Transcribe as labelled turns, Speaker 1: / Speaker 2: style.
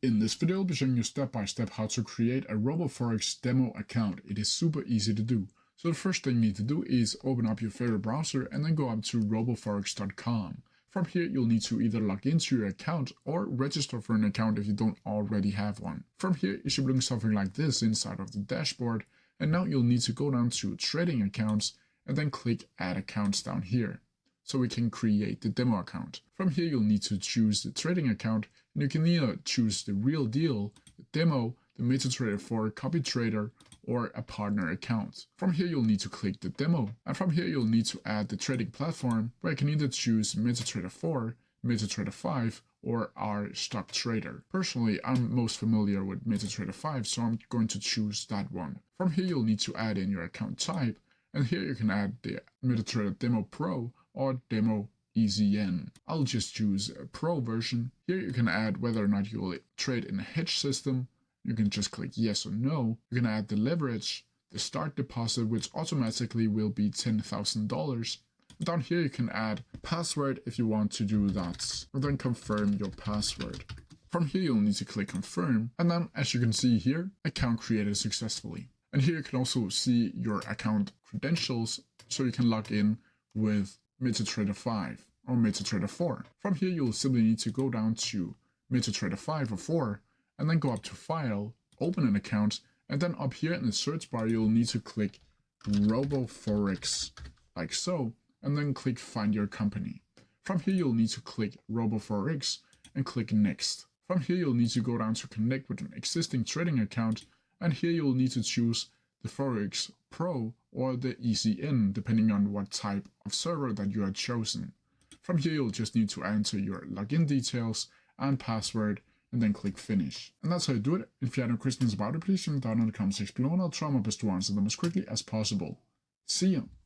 Speaker 1: In this video, I'll be showing you step by step how to create a Roboforex demo account. It is super easy to do. So the first thing you need to do is open up your favorite browser and then go up to roboforex.com. From here, you'll need to either log into your account or register for an account if you don't already have one. From here, you should bring something like this inside of the dashboard. And now you'll need to go down to trading accounts and then click add accounts down here, so we can create the demo account. From here, you'll need to choose the trading account, and you can either choose the real deal, the demo, the MetaTrader 4 copy trader, or a partner account. From here, you'll need to click the demo, and from here, you'll need to add the trading platform, where you can either choose MetaTrader 4, MetaTrader 5, or our stock trader. Personally, I'm most familiar with MetaTrader 5, so I'm going to choose that one. From here, you'll need to add in your account type, and here you can add the MetaTrader Demo Pro or Demo EZN. I'll just choose a Pro version. Here you can add whether or not you will trade in a hedge system. You can just click yes or no. You can add the leverage, the start deposit, which automatically will be $10,000. Down here you can add password if you want to do that, and then confirm your password. From here you'll need to click confirm, and then as you can see here, account created successfully. And here you can also see your account credentials, so you can log in with MetaTrader 5 or MetaTrader 4. From here, you'll simply need to go down to MetaTrader 5 or 4, and then go up to File, Open an Account, and then up here in the search bar, you'll need to click Roboforex, like so, and then click Find Your Company. From here, you'll need to click Roboforex and click Next. From here, you'll need to go down to Connect with an existing trading account, and here you'll need to choose the Forex Pro or the EZN, depending on what type of server that you have chosen. From here, you'll just need to enter your login details and password, and then click Finish. And that's how you do it. If you have any questions about it, please leave them down in the comment section below, and I'll try my best to answer them as quickly as possible. See ya!